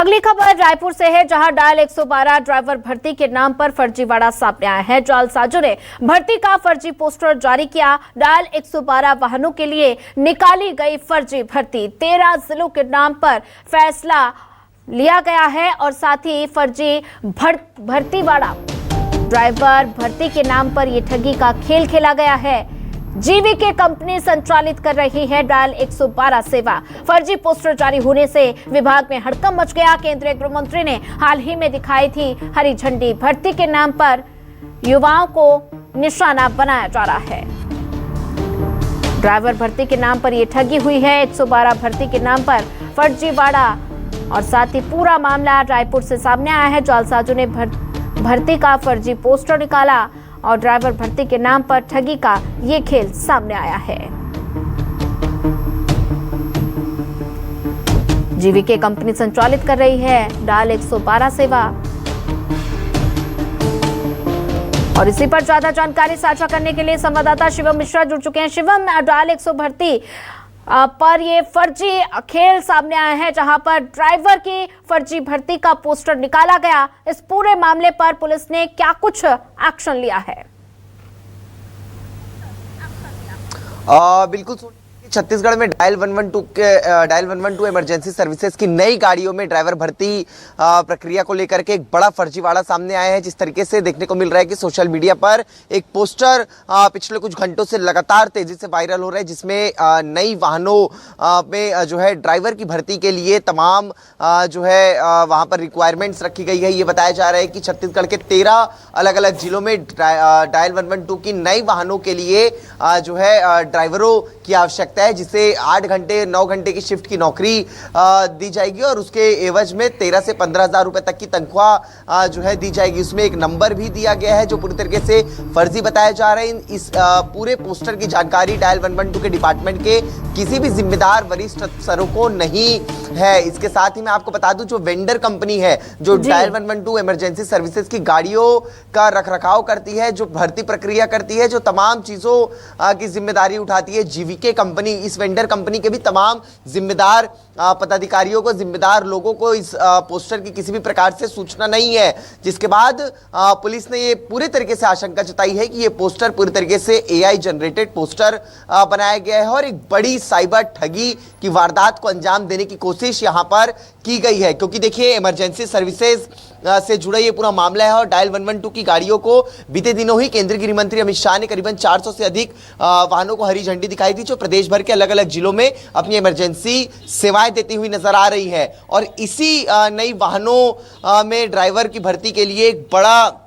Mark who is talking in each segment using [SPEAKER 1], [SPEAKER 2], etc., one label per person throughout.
[SPEAKER 1] अगली खबर रायपुर से है, जहां डायल 112 ड्राइवर भर्ती के नाम पर फर्जीवाड़ा सामने आया है। जालसाजों ने भर्ती का फर्जी पोस्टर जारी किया। डायल 112 वाहनों के लिए निकाली गई फर्जी भर्ती, 13 जिलों के नाम पर फैसला लिया गया है और साथ ही फर्जी भर्तीवाड़ा ड्राइवर भर्ती के नाम पर यह ठगी का खेल खेला गया है। जीवीके कंपनी संचालित कर रही है डायल 112 सेवा। फर्जी पोस्टर जारी होने से विभाग में हड़कंप मच गया। केंद्रीय गृह मंत्री ने हाल ही में दिखाई थी हरी झंडी। भर्ती के नाम पर युवाओं को निशाना बनाया जा रहा है। ड्राइवर भर्ती के नाम पर यह ठगी हुई है। 112 भर्ती के नाम पर फर्जीवाड़ा और साथ ही पूरा मामला रायपुर से सामने आया है। जालसाजों ने भर्ती का फर्जी पोस्टर निकाला और ड्राइवर भर्ती के नाम पर ठगी का ये खेल सामने आया है। जीवीके कंपनी संचालित कर रही है डायल 112 सेवा। और इसी पर ज्यादा जानकारी साझा करने के लिए संवाददाता शिवम मिश्रा जुड़ चुके हैं। शिवम, डायल 112 भर्ती पर ये फर्जी खेल सामने आया है, जहां पर ड्राइवर की फर्जी भर्ती का पोस्टर निकाला गया। इस पूरे मामले पर पुलिस ने क्या कुछ एक्शन लिया है?
[SPEAKER 2] बिल्कुल, छत्तीसगढ़ में डायल 112 इमरजेंसी सर्विसेज की नई गाड़ियों में ड्राइवर भर्ती प्रक्रिया को लेकर के एक बड़ा फर्जीवाड़ा सामने आया है। जिस तरीके से देखने को मिल रहा है कि सोशल मीडिया पर एक पोस्टर पिछले कुछ घंटों से लगातार तेजी से वायरल हो रहा है, जिसमें नई वाहनों में जो है ड्राइवर की भर्ती के लिए तमाम जो है वहां पर रिक्वायरमेंट्स रखी गई है। ये बताया जा रहा है कि छत्तीसगढ़ के 13 अलग अलग जिलों में डायल 112 की नई वाहनों के लिए जो है ड्राइवरों की आवश्यकता है, जिसे 8 घंटे 9 घंटे की शिफ्ट की नौकरी दी जाएगी और उसके एवज में 13 से 15,000 रुपए तक की तनख्वाह जो है दी जाएगी। उसमें एक नंबर भी दिया गया है जो पूरी तरीके से फर्जी बताया जा रहा है। इस पूरे पोस्टर की जानकारी डायल 112 के डिपार्टमेंट के किसी भी जिम्मेदार वरिष्ठ अफसरों को नहीं है। इसके साथ ही मैं आपको बता दूं, जो वेंडर कंपनी है जो डायल 112 इमरजेंसी सर्विसेज की गाड़ियों का रखरखाव करती है, जो भर्ती प्रक्रिया करती है, जो तमाम चीजों की जिम्मेदारी उठाती है, जीवीके कंपनी, इस वेंडर कंपनी के भी तमाम जिम्मेदार पदाधिकारियों को, जिम्मेदार लोगों को इस पोस्टर की किसी भी प्रकार से सूचना नहीं है। जिसके बाद पुलिस ने ये पूरी तरीके से आशंका जताई है कि ये पोस्टर पूरी तरीके से एआई जनरेटेड पोस्टर बनाया गया है और एक बड़ी साइबर ठगी की वारदात को अंजाम देने की कोशिश यहां पर की गई है। क्योंकि देखिए, इमरजेंसी सर्विसेज से जुड़ा ये पूरा मामला है और डायल 112 की गाड़ियों को बीते दिनों ही केंद्रीय गृह मंत्री अमित शाह ने करीबन 400 से अधिक वाहनों को हरी झंडी दिखाई थी, जो प्रदेश भर के अलग अलग जिलों में अपनी इमरजेंसी सेवाएं देती हुई नजर आ रही है। और इसी नई वाहनों में ड्राइवर की भर्ती के लिए एक बड़ा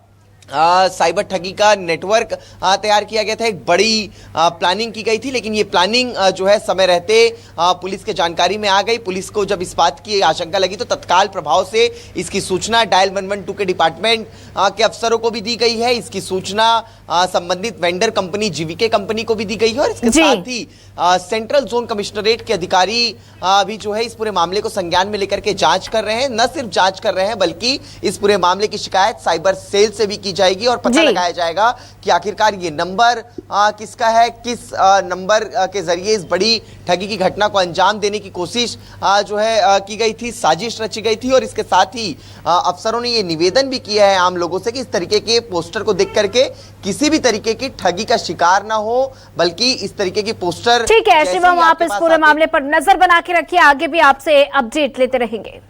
[SPEAKER 2] साइबर ठगी का नेटवर्क तैयार किया गया था। एक बड़ी प्लानिंग की गई थी, लेकिन ये प्लानिंग जो है समय रहते पुलिस के जानकारी में आ गई। पुलिस को जब इस बात की आशंका लगी तो तत्काल प्रभाव से इसकी सूचना डायल 112 के डिपार्टमेंट के अफसरों को भी दी गई है। इसकी सूचना संबंधित वेंडर कंपनी जीवीके कंपनी को भी दी गई है और इसके साथ ही सेंट्रल जोन कमिश्नरेट के अधिकारी भी जो है इस पूरे मामले को संज्ञान में लेकर के जांच कर रहे हैं। न सिर्फ जांच कर रहे हैं, बल्कि इस पूरे मामले की शिकायत साइबर सेल से भी की जाएगी और पता लगाया जाएगा कि आखिरकार ये नंबर किसका है, किस नंबर के जरिए इस बड़ी ठगी की घटना को अंजाम देने की कोशिश जो है की गई थी, साजिश रची गई थी। और इसके साथ ही अफसरों ने ये निवेदन भी किया है आम लोगों से कि इस तरीके के पोस्टर को देख करके किसी भी तरीके की ठगी का शिकार ना हो, बल्कि इस तरीके की पोस्टर।
[SPEAKER 1] ठीक है शिवम, आप इस पूरे मामले पर नजर बना के रखिए, आगे भी आपसे अपडेट लेते रहेंगे।